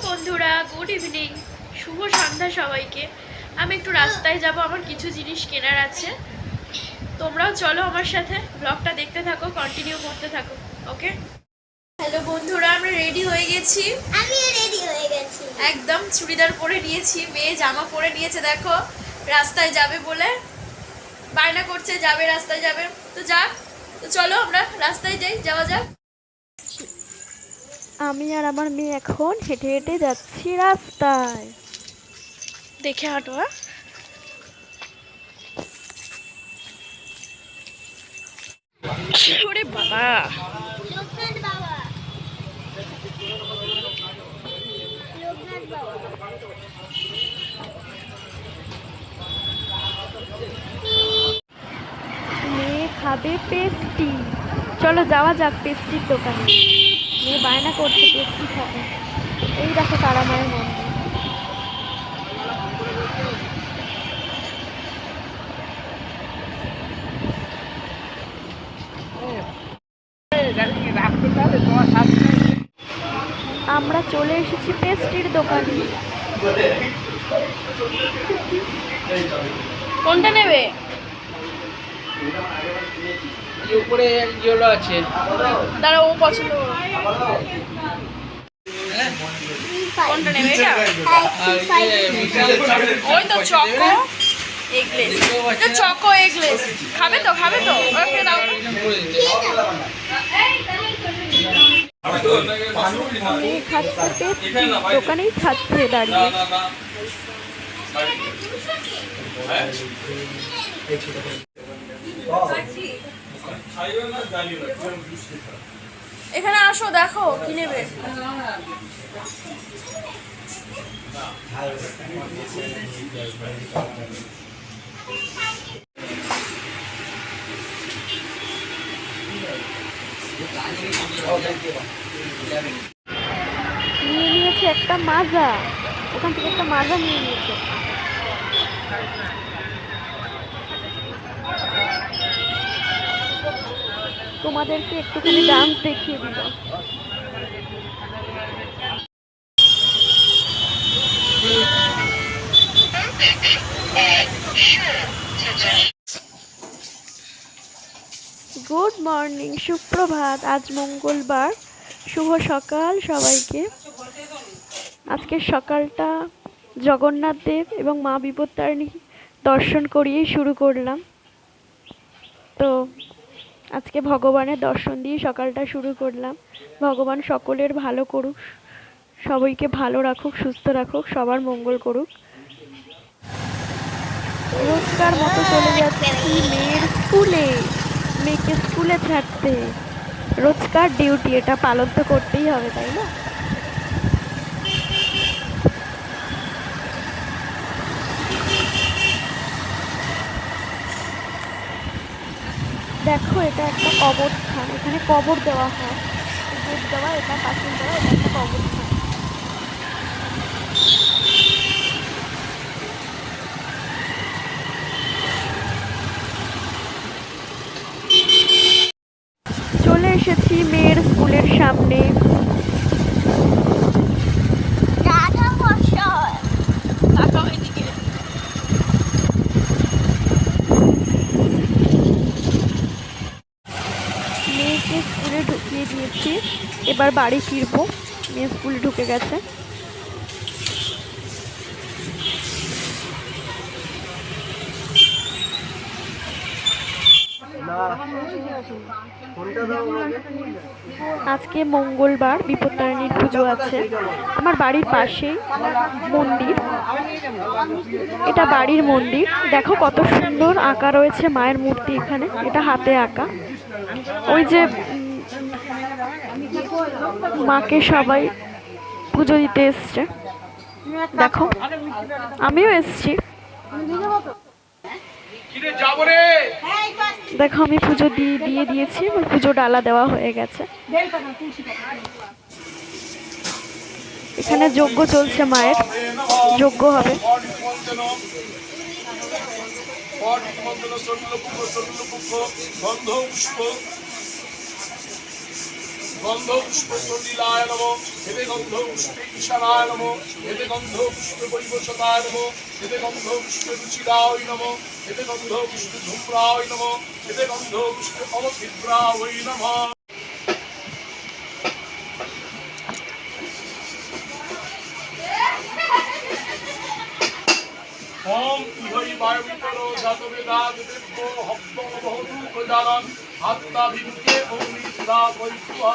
বন্ধুরা, good evening, শুভ সন্ধ্যা সবাইকে। আমি একটু রাস্তায় যাব, আমার কিছু জিনিস কেনার আছে। তোমরাও চলো আমার সাথে, ব্লগটা দেখতে থাকো, কন্টিনিউ করতে থাকো। ওকে। হ্যালো বন্ধুরা, আমরা রেডি হয়ে গেছি। আমিও রেডি হয়ে গেছি। একদম চুড়িদার পরে নিয়েছি, মেয়ে জামা পরে নিয়েছে। দেখো, রাস্তায় যাবে বলে বায়না করছে, যাবে রাস্তায় যাবে। তো যাক, তো চলো আমরা রাস্তায় যাই, যাওয়া যাক। আমি আর আমার মেয়ে এখন হেঁটে হেঁটে যাচ্ছি রাস্তায়। দেখে হাঁটো। হ্যাঁ, ওরে বাবা, লোকনাথ বাবা, লোকনাথ বাবা। মেয়ে খাবে পেস্টি। চলো যাওয়া যাক পেস্টির দোকানে। মেয়ে বায়না করছে পেস্টি খাবে। এই দেখো তারা মায়ের মন্দির। আমরা চলে এসেছি পেস্টির দোকানে। কোনটা নেবে? উপরে যেগুলো আছে দাঁড়া, ও পছন্দ করো। কোনটা নেবে? এটা ওই তো চকো এগলেস। এটা চকো এগলেস। খাবে তো, খাবে তো? ওকে দাও। মেয়ে খাচ্ছে পেস্টি, দোকানেই খাচ্ছে দাঁড়িয়ে। এখানে আসো, দেখো কি নেবে। নিয়ে নিয়েছে একটা মাজা, ওখান থেকে একটা মাজা নিয়ে নিয়েছে। তোমাদেরকে একটুখানি ডান্স দেখিয়ে দিল। গুড মর্নিং, সুপ্রভাত। আজ মঙ্গলবার, শুভ সকাল সবাইকে। আজকের সকালটা জগন্নাথ দেব এবং মা বিপত্তারিণী দর্শন করিয়েই শুরু করলাম। তো আজকে ভগবানের দর্শন দিয়ে সকালটা শুরু করলাম। ভগবান সকলের ভালো করুক, সবাইকে ভালো রাখুক, সুস্থ রাখুক, সবার মঙ্গল করুক। রোজকার মতো চলে যাচ্ছি মেয়ের স্কুলে, মেয়েকে স্কুলে ছাড়তে। রোজকার ডিউটি, এটা পালন তো করতেই হবে, তাই না? দেখো, এটা একটা কবরস্থান, এখানে কবর দেওয়া হয়। গেট দেওয়া, এটা পাঁচিল দেওয়া, এটা একটা কবরস্থান। চলে এসেছি মেয়ের স্কুলের সামনে। রাধা বর্ষণ। তাকাও এদিকে। মেয়েকে স্কুলে ঢুকিয়ে দিয়েছি, এবার বাড়ি ফিরবো। মেয়ে স্কুলে ঢুকে গেছে। আজকে মঙ্গলবার, বিপত্তারিণীর পুজো আছে আমার বাড়ির পাশেই মন্দির। এটা বাড়ির মন্দির। দেখো কত সুন্দর আঁকা রয়েছে মায়ের মূর্তি এখানে, এটা হাতে আঁকা। ওই যে মাকে সবাই পুজো দিতে এসছে, দেখো আমিও এসছি। দেখো আমি পুজো দিয়ে দিয়েছি, আমার পুজো ডালা দেওয়া হয়ে গেছে। এখানে যজ্ঞ চলছে, মায়ের যজ্ঞ হবে। গন্ধ পুষ্প সলিলায় নমো এতে গন্ধ পুষ্পে ঈশানায় নমো এতে গন্ধ পুষ্পে পরিবেশতায় নমো এতে গন্ধ পুষ্পে রুচিরায় নমো এতে গন্ধ পুষ্পে ধূম্রায় নমো এতে গন্ধ পুষ্পে অমৃদ্রায় নমো। ওম ইহৈ বায়ুবিতরো জাতবেদাৎ দিব্যো হব্বং বহুতু প্রজানান আত্মাভিমুখে অগ্নি সদা পরিত্বা।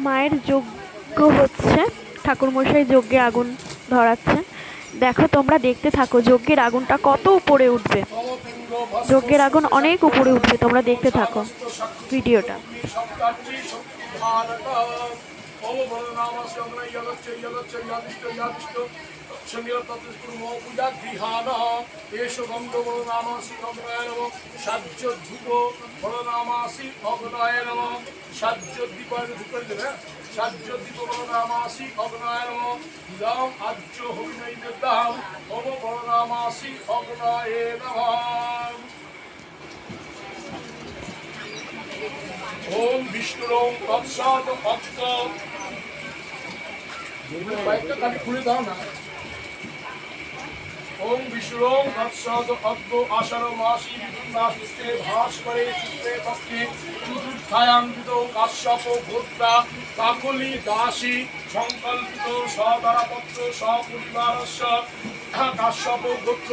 মায়ের যজ্ঞ হচ্ছে, ঠাকুরমশাই যজ্ঞে আগুন ধরাচ্ছে। দেখো তোমরা দেখতে থাকো, যজ্ঞের আগুনটা কত উপরে উঠবে, যজ্ঞের আগুন অনেক উপরে উঠবে, তোমরা দেখতে থাকো ভিডিওটা। সাজ্যোদ্দীপনামাসি অগ্নায় নমঃ ইদং আজ্য হবিনৈবেদ্যং ওম বরনামাসি অগ্নায়ে নমঃ। ওম বিষ্ণুরং তৎসৎ ভক্ত বাইকটা খালি খুলে দাও না। ওম বিষ্ণুরং তৎসৎ ভক্ত আষাঢ় মাসি বিদুর্নাশিষ্টে ভাস্করে চিত্রে পক্ষে চতুর্থায়াঙ্কিত কাশ্যপ গোত্রা কাকলি দাসী সংকল্পিত সদারাপত্র সপরিবারস্য কাশ্যপ গোত্র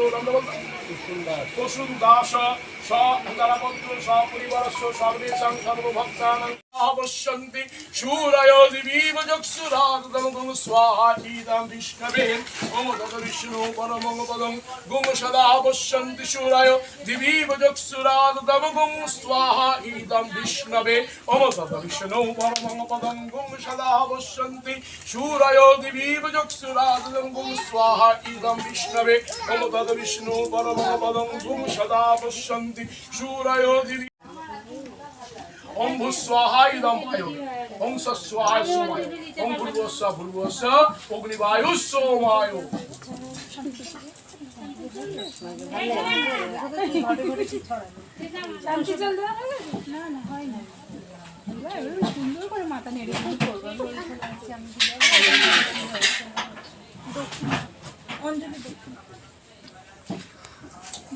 বসুন্দাস সদারাপত্র সপরিবারস্য সর্বেষাং সর্বভক্তানাং অবশ্যন্তি শূরায় দিবীব চক্ষুরাদমগং স্বাহা ইদং বিষ্ণবে ওম তদ বিষ্ণু পরমং পদং গং সদা অবশ্যন্তি শূরায় দিবীব চক্ষুরাদমগং স্বাহা ইদং বিষ্ণবে ওম তদ বিষ্ণু পরমং পদং গং সদা অবশ্যন্তি শূরায় দিবীব চক্ষুরাদমগং স্বাহা ইদং বিষ্ণবে ওম তদ বিষ্ণু পরমং পদং গং সদা অবশ্যন্তি শূরায় দিবী ওম ভূস্বাহা ইদং বায়ু ওম স্বাহায় সোমায় ওম ভূর্ভুবস্ব ভূর্ভুবস্ব অগ্নিবায়ু সোমায়। সুন্দর করে মাথা নেড়ে অঞ্জলি দক্ষিণ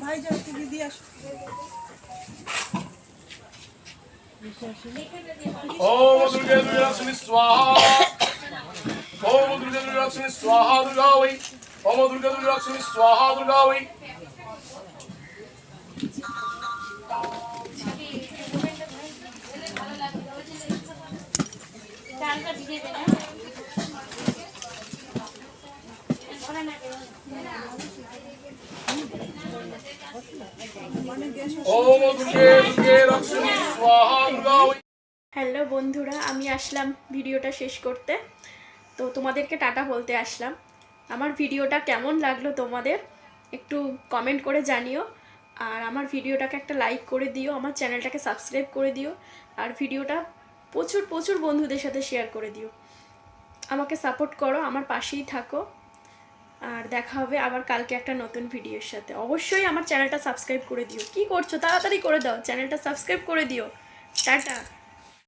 ভাই যা দিদি আস। ओम दुर्गे दुर्गे लक्ष्मी स्वाहा ओम दुर्गे दुर्गे लक्ष्मी स्वाहा दुर्गा वै ओम दुर्गे दुर्गे लक्ष्मी स्वाहा दुर्गा वै। ओम दुर्गे दुर्गे लक्ष्मी स्वाहा दुर्गा वै। হ্যালো বন্ধুরা, আমি আসলাম ভিডিওটা শেষ করতে। তো তোমাদেরকে টাটা বলতে আসলাম। আমার ভিডিওটা কেমন লাগলো তোমাদের একটু কমেন্ট করে জানিও, আর আমার ভিডিওটাকে একটা লাইক করে দিও, আমার চ্যানেলটাকে সাবস্ক্রাইব করে দিও, আর ভিডিওটা প্রচুর প্রচুর বন্ধুদের সাথে শেয়ার করে দিও। আমাকে সাপোর্ট করো, আমার পাশেই থাকো, আর দেখা হবে আবার কালকে একটা নতুন ভিডিওর সাথে। অবশ্যই আমার চ্যানেলটা সাবস্ক্রাইব করে দিও। কি করছো? তাড়াতাড়ি করে দাও, চ্যানেলটা সাবস্ক্রাইব করে দিও। টাটা।